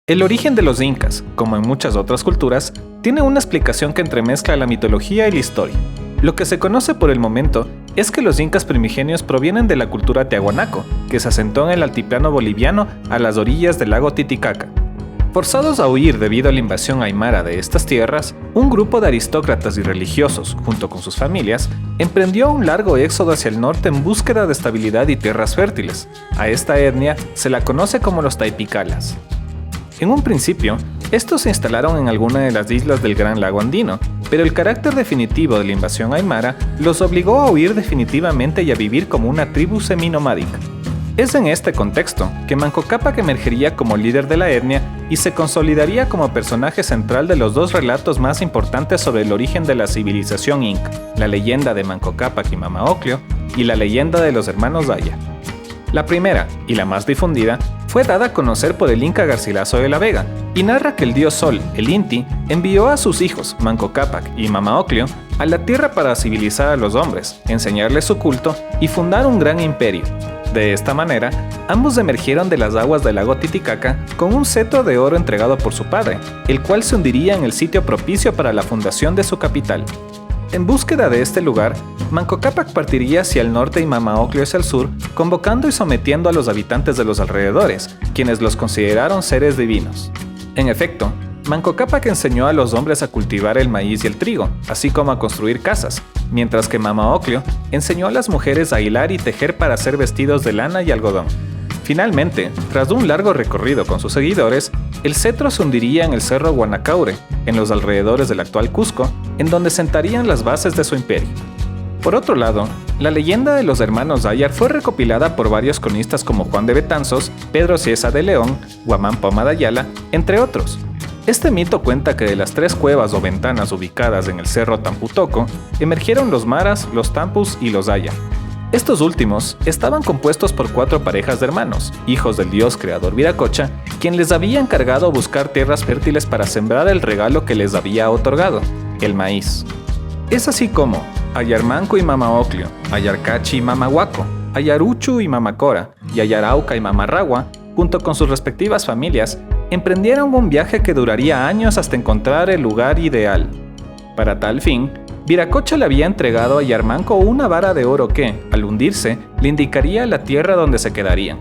El origen de los incas, como en muchas otras culturas, tiene una explicación que entremezcla la mitología y la historia. Lo que se conoce por el momento es que los incas primigenios provienen de la cultura tiahuanaco, que se asentó en el altiplano boliviano a las orillas del lago Titicaca. Forzados a huir debido a la invasión aymara de estas tierras, un grupo de aristócratas y religiosos, junto con sus familias, emprendió un largo éxodo hacia el norte en búsqueda de estabilidad y tierras fértiles. A esta etnia se la conoce como los taipicalas. En un principio, estos se instalaron en alguna de las islas del Gran Lago Andino, pero el carácter definitivo de la invasión aymara los obligó a huir definitivamente y a vivir como una tribu seminomádica. Es en este contexto que Manco Cápac emergería como líder de la etnia y se consolidaría como personaje central de los dos relatos más importantes sobre el origen de la civilización inca, la leyenda de Manco Cápac y Mama Ocllo y la leyenda de los hermanos Daya. La primera, y la más difundida, fue dada a conocer por el inca Garcilaso de la Vega, y narra que el dios Sol, el Inti, envió a sus hijos, Manco Cápac y Mama Ocllo, a la tierra para civilizar a los hombres, enseñarles su culto y fundar un gran imperio. De esta manera, ambos emergieron de las aguas del lago Titicaca con un cetro de oro entregado por su padre, el cual se hundiría en el sitio propicio para la fundación de su capital. En búsqueda de este lugar, Manco Cápac partiría hacia el norte y Mama Ocllo hacia el sur, convocando y sometiendo a los habitantes de los alrededores, quienes los consideraron seres divinos. En efecto, Manco Cápac enseñó a los hombres a cultivar el maíz y el trigo, así como a construir casas, mientras que Mama Ocllo enseñó a las mujeres a hilar y tejer para hacer vestidos de lana y algodón. Finalmente, tras un largo recorrido con sus seguidores, el cetro se hundiría en el cerro Guanacaure, en los alrededores del actual Cusco, en donde sentarían las bases de su imperio. Por otro lado, la leyenda de los hermanos Dayar fue recopilada por varios cronistas como Juan de Betanzos, Pedro Cieza de León, Guamán Poma de Ayala, entre otros. Este mito cuenta que de las 3 cuevas o ventanas ubicadas en el cerro Tamputoco, emergieron los maras, los tampus y los Dayar. Estos últimos estaban compuestos por 4 parejas de hermanos, hijos del dios creador Viracocha, quien les había encargado buscar tierras fértiles para sembrar el regalo que les había otorgado, el maíz. Es así como Ayarmanco y Mama Ocllo, Ayarcachi y Mama Huaco, Ayaruchu y Mama Cora, y Ayarauca y Mama Ragua, junto con sus respectivas familias, emprendieron un viaje que duraría años hasta encontrar el lugar ideal. Para tal fin, Viracocha le había entregado a Ayarmanco una vara de oro que, al hundirse, le indicaría la tierra donde se quedarían.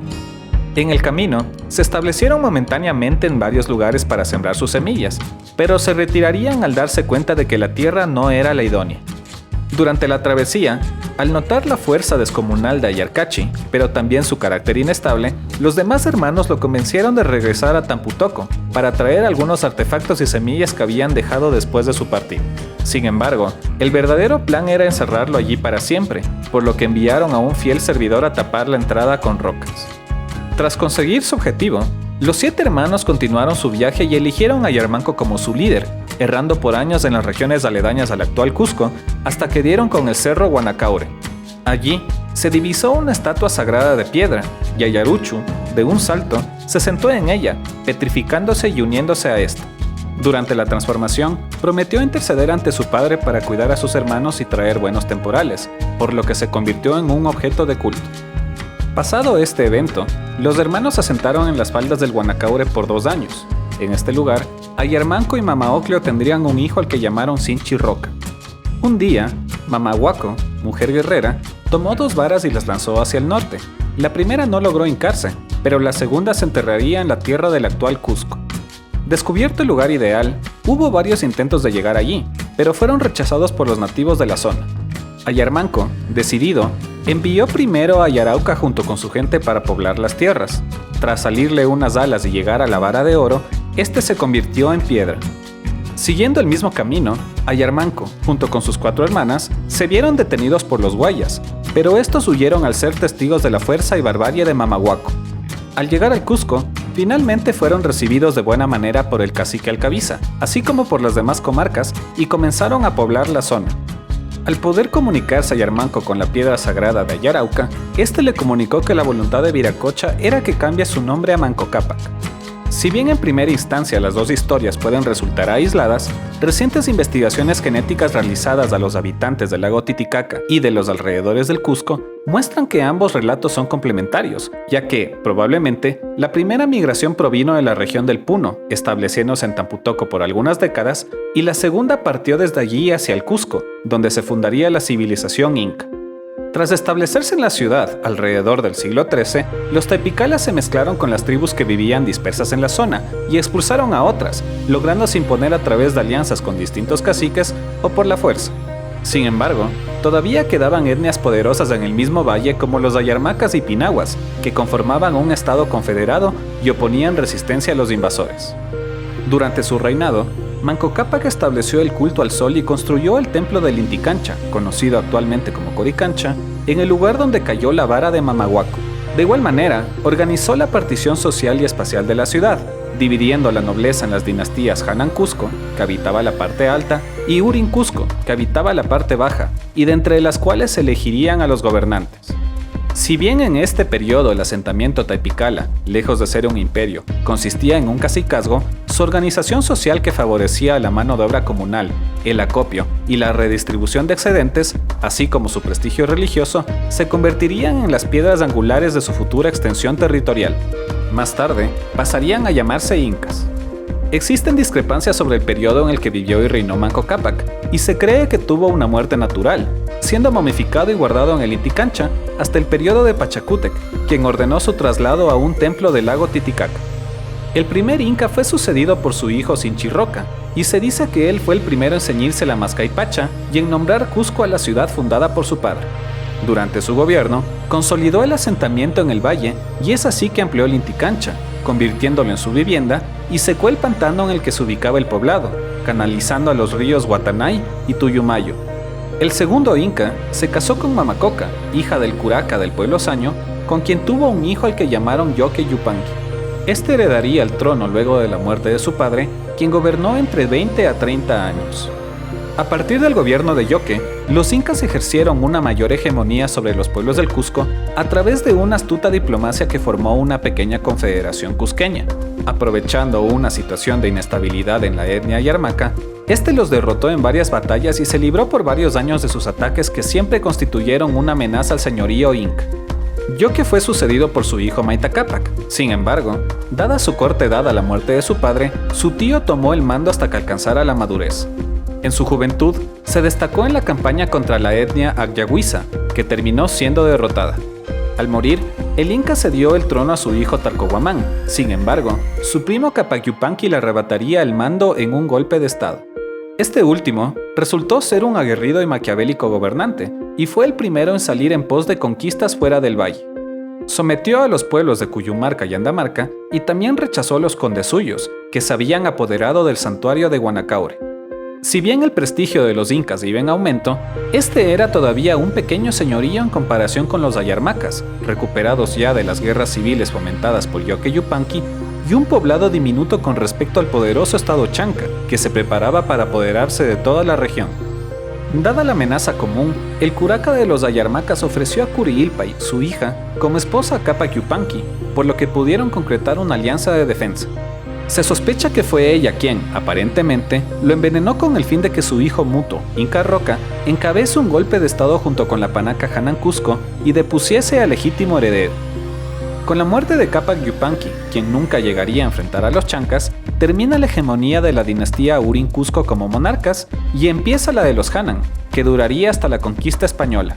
En el camino, se establecieron momentáneamente en varios lugares para sembrar sus semillas, pero se retirarían al darse cuenta de que la tierra no era la idónea. Durante la travesía, al notar la fuerza descomunal de Ayarcachi, pero también su carácter inestable, los demás hermanos lo convencieron de regresar a Tamputoco para traer algunos artefactos y semillas que habían dejado después de su partida. Sin embargo, el verdadero plan era encerrarlo allí para siempre, por lo que enviaron a un fiel servidor a tapar la entrada con rocas. Tras conseguir su objetivo, los 7 hermanos continuaron su viaje y eligieron a Ayarmanco como su líder, errando por años en las regiones aledañas al actual Cusco, hasta que dieron con el cerro Guanacaure. Allí, se divisó una estatua sagrada de piedra, y Ayaruchu, de un salto, se sentó en ella, petrificándose y uniéndose a esta. Durante la transformación, prometió interceder ante su padre para cuidar a sus hermanos y traer buenos temporales, por lo que se convirtió en un objeto de culto. Pasado este evento, los hermanos se asentaron en las faldas del Guanacaure por 2 años. En este lugar, Ayarmanco y Mama Ocllo tendrían un hijo al que llamaron Sinchi Roca. Un día, Mama Huaco, mujer guerrera, tomó 2 varas y las lanzó hacia el norte. La primera no logró hincarse, pero la segunda se enterraría en la tierra del actual Cusco. Descubierto el lugar ideal, hubo varios intentos de llegar allí, pero fueron rechazados por los nativos de la zona. Ayarmanco, decidido, envió primero a Ayarauca junto con su gente para poblar las tierras. Tras salirle unas alas y llegar a la vara de oro, este se convirtió en piedra. Siguiendo el mismo camino, Ayarmanco, junto con sus 4 hermanas, se vieron detenidos por los guayas, pero estos huyeron al ser testigos de la fuerza y barbarie de Mama Huaco. Al llegar al Cusco, finalmente fueron recibidos de buena manera por el cacique Alcabiza, así como por las demás comarcas, y comenzaron a poblar la zona. Al poder comunicarse Ayarmanco con la piedra sagrada de Ayarauca, este le comunicó que la voluntad de Viracocha era que cambie su nombre a Manco Cápac. Si bien en primera instancia las dos historias pueden resultar aisladas, recientes investigaciones genéticas realizadas a los habitantes del lago Titicaca y de los alrededores del Cusco muestran que ambos relatos son complementarios, ya que, probablemente, la primera migración provino de la región del Puno, estableciéndose en Tamputoco por algunas décadas, y la segunda partió desde allí hacia el Cusco, donde se fundaría la civilización inca. Tras establecerse en la ciudad alrededor del siglo XIII, los taipicalas se mezclaron con las tribus que vivían dispersas en la zona y expulsaron a otras, lográndose imponer a través de alianzas con distintos caciques o por la fuerza. Sin embargo, todavía quedaban etnias poderosas en el mismo valle como los ayarmacas y pinaguas, que conformaban un estado confederado y oponían resistencia a los invasores. Durante su reinado, Manco Cápac estableció el culto al sol y construyó el templo del Inti Cancha, conocido actualmente como Coricancha, en el lugar donde cayó la vara de Mamahuaco. De igual manera, organizó la partición social y espacial de la ciudad, dividiendo a la nobleza en las dinastías Hanan Cusco, que habitaba la parte alta, y Urin Cusco, que habitaba la parte baja, y de entre las cuales se elegirían a los gobernantes. Si bien en este periodo el asentamiento taipicala, lejos de ser un imperio, consistía en un cacicazgo, su organización social que favorecía a la mano de obra comunal, el acopio y la redistribución de excedentes, así como su prestigio religioso, se convertirían en las piedras angulares de su futura extensión territorial. Más tarde, pasarían a llamarse incas. Existen discrepancias sobre el periodo en el que vivió y reinó Manco Cápac, y se cree que tuvo una muerte natural, siendo momificado y guardado en el Inti Cancha hasta el periodo de Pachacútec, quien ordenó su traslado a un templo del lago Titicaca. El primer inca fue sucedido por su hijo Sinchirroca, y se dice que él fue el primero en ceñirse la mascaipacha y en nombrar Cusco a la ciudad fundada por su padre. Durante su gobierno, consolidó el asentamiento en el valle y es así que amplió el Inti Cancha, convirtiéndolo en su vivienda, y secó el pantano en el que se ubicaba el poblado, canalizando a los ríos Guatanay y Tuyumayo. El segundo inca se casó con Mamacoca, hija del curaca del pueblo Saño, con quien tuvo un hijo al que llamaron Yoque Yupanqui. Este heredaría el trono luego de la muerte de su padre, quien gobernó entre 20 a 30 años. A partir del gobierno de Yoque, los incas ejercieron una mayor hegemonía sobre los pueblos del Cusco a través de una astuta diplomacia que formó una pequeña confederación cusqueña. Aprovechando una situación de inestabilidad en la etnia yarmaca, este los derrotó en varias batallas y se libró por varios años de sus ataques que siempre constituyeron una amenaza al señorío inca. Yoque fue sucedido por su hijo Maita Cápac. Sin embargo, dada su corta edad a la muerte de su padre, su tío tomó el mando hasta que alcanzara la madurez. En su juventud, se destacó en la campaña contra la etnia Agyahuiza, que terminó siendo derrotada. Al morir, el inca cedió el trono a su hijo Talcohuamán. Sin embargo, su primo Cápac Yupanqui le arrebataría el mando en un golpe de estado. Este último resultó ser un aguerrido y maquiavélico gobernante, y fue el primero en salir en pos de conquistas fuera del valle. Sometió a los pueblos de Cuyumarca y Andamarca y también rechazó a los condesuyos, que se habían apoderado del santuario de Guanacaure. Si bien el prestigio de los incas iba en aumento, este era todavía un pequeño señorío en comparación con los ayarmacas, recuperados ya de las guerras civiles fomentadas por Yoque Yupanqui, y un poblado diminuto con respecto al poderoso estado Chanca, que se preparaba para apoderarse de toda la región. Dada la amenaza común, el curaca de los ayarmacas ofreció a Curiilpay, su hija, como esposa a Cápac Yupanqui, por lo que pudieron concretar una alianza de defensa. Se sospecha que fue ella quien, aparentemente, lo envenenó con el fin de que su hijo Muto, Inca Roca, encabece un golpe de estado junto con la panaca Hanan Cusco y depusiese al legítimo heredero. Con la muerte de Cápac Yupanqui, quien nunca llegaría a enfrentar a los chancas, termina la hegemonía de la dinastía Urin Cusco como monarcas y empieza la de los Hanan, que duraría hasta la conquista española.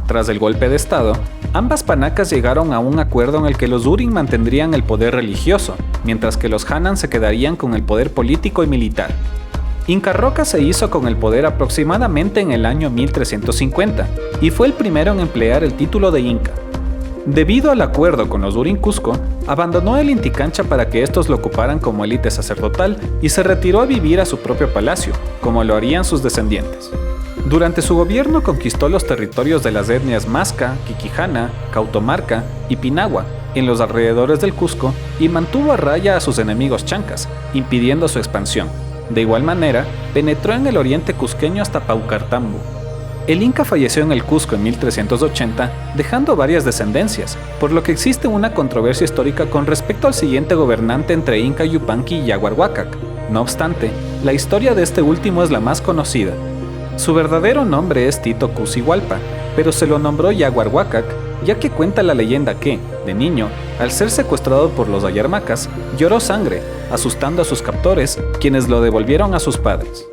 Tras el golpe de estado, ambas panacas llegaron a un acuerdo en el que los Urin mantendrían el poder religioso, mientras que los Hanan se quedarían con el poder político y militar. Inca Roca se hizo con el poder aproximadamente en el año 1350 y fue el primero en emplear el título de Inca. Debido al acuerdo con los Urin Cusco, abandonó el Inti Cancha para que estos lo ocuparan como élite sacerdotal y se retiró a vivir a su propio palacio, como lo harían sus descendientes. Durante su gobierno conquistó los territorios de las etnias Masca, Quiquijana, Cautomarca y Pinagua, en los alrededores del Cusco, y mantuvo a raya a sus enemigos chancas, impidiendo su expansión. De igual manera, penetró en el oriente cusqueño hasta Paucartambo. El Inca falleció en el Cusco en 1380, dejando varias descendencias, por lo que existe una controversia histórica con respecto al siguiente gobernante entre Inca Yupanqui y Yaguarhuacac. No obstante, la historia de este último es la más conocida. Su verdadero nombre es Tito Cusi-Hualpa, pero se lo nombró Yaguarhuacac, ya que cuenta la leyenda que, de niño, al ser secuestrado por los ayarmacas, lloró sangre, asustando a sus captores, quienes lo devolvieron a sus padres.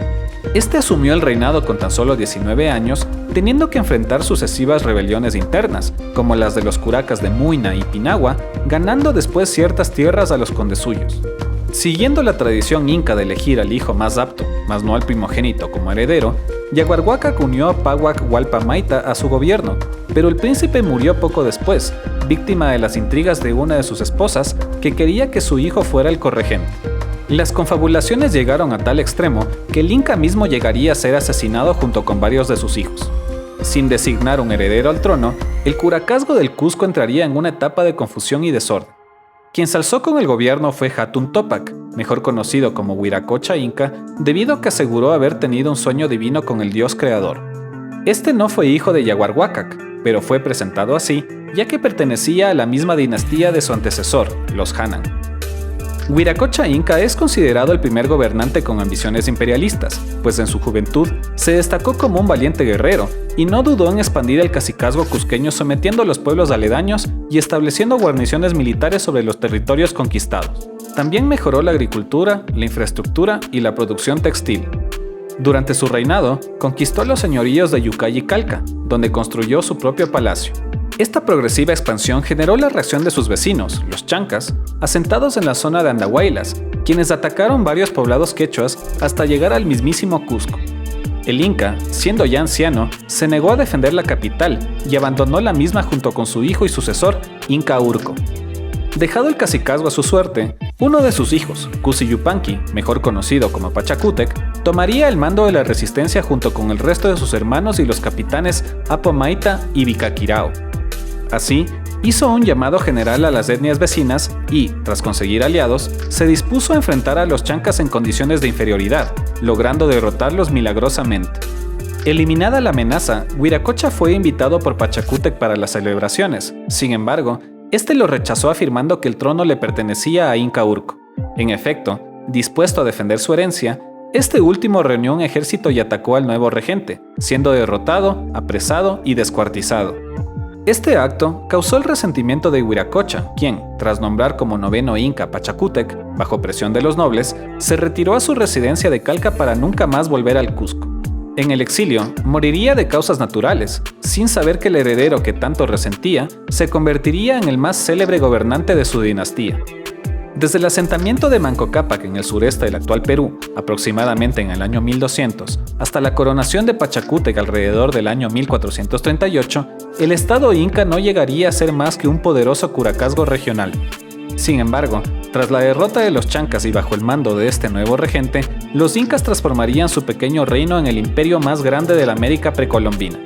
Este asumió el reinado con tan solo 19 años, teniendo que enfrentar sucesivas rebeliones internas, como las de los curacas de Muina y Pinagua, ganando después ciertas tierras a los condesuyos. Siguiendo la tradición inca de elegir al hijo más apto, más no al primogénito como heredero, Yaguarhuacac unió a Paguac Hualpa Maita a su gobierno, pero el príncipe murió poco después, víctima de las intrigas de una de sus esposas que quería que su hijo fuera el corregente. Las confabulaciones llegaron a tal extremo que el Inca mismo llegaría a ser asesinado junto con varios de sus hijos. Sin designar un heredero al trono, el curacazgo del Cusco entraría en una etapa de confusión y desorden. Quien se alzó con el gobierno fue Hatun Topac, mejor conocido como Huiracocha Inca, debido a que aseguró haber tenido un sueño divino con el dios creador. Este no fue hijo de Yaguarhuacac, pero fue presentado así, ya que pertenecía a la misma dinastía de su antecesor, los Hanan. Huiracocha Inca es considerado el primer gobernante con ambiciones imperialistas, pues en su juventud se destacó como un valiente guerrero y no dudó en expandir el cacicazgo cusqueño sometiendo a los pueblos aledaños y estableciendo guarniciones militares sobre los territorios conquistados. También mejoró la agricultura, la infraestructura y la producción textil. Durante su reinado, conquistó los señoríos de Yucay y Calca, donde construyó su propio palacio. Esta progresiva expansión generó la reacción de sus vecinos, los chancas, asentados en la zona de Andahuaylas, quienes atacaron varios poblados quechuas hasta llegar al mismísimo Cusco. El Inca, siendo ya anciano, se negó a defender la capital y abandonó la misma junto con su hijo y sucesor, Inca Urco. Dejado el cacicazgo a su suerte, uno de sus hijos, Cusi Yupanqui, mejor conocido como Pachacútec, tomaría el mando de la resistencia junto con el resto de sus hermanos y los capitanes Apo Maita y Vicaquirao. Así, hizo un llamado general a las etnias vecinas y, tras conseguir aliados, se dispuso a enfrentar a los chancas en condiciones de inferioridad, logrando derrotarlos milagrosamente. Eliminada la amenaza, Huiracocha fue invitado por Pachacútec para las celebraciones. Sin embargo, este lo rechazó afirmando que el trono le pertenecía a Inca Urco. En efecto, dispuesto a defender su herencia, este último reunió un ejército y atacó al nuevo regente, siendo derrotado, apresado y descuartizado. Este acto causó el resentimiento de Huiracocha, quien, tras nombrar como noveno Inca Pachacútec, bajo presión de los nobles, se retiró a su residencia de Calca para nunca más volver al Cusco. En el exilio, moriría de causas naturales, sin saber que el heredero que tanto resentía se convertiría en el más célebre gobernante de su dinastía. Desde el asentamiento de Manco Cápac en el sureste del actual Perú, aproximadamente en el año 1200, hasta la coronación de Pachacútec alrededor del año 1438, el estado inca no llegaría a ser más que un poderoso curacazgo regional. Sin embargo, tras la derrota de los chancas y bajo el mando de este nuevo regente, los incas transformarían su pequeño reino en el imperio más grande de la América precolombina.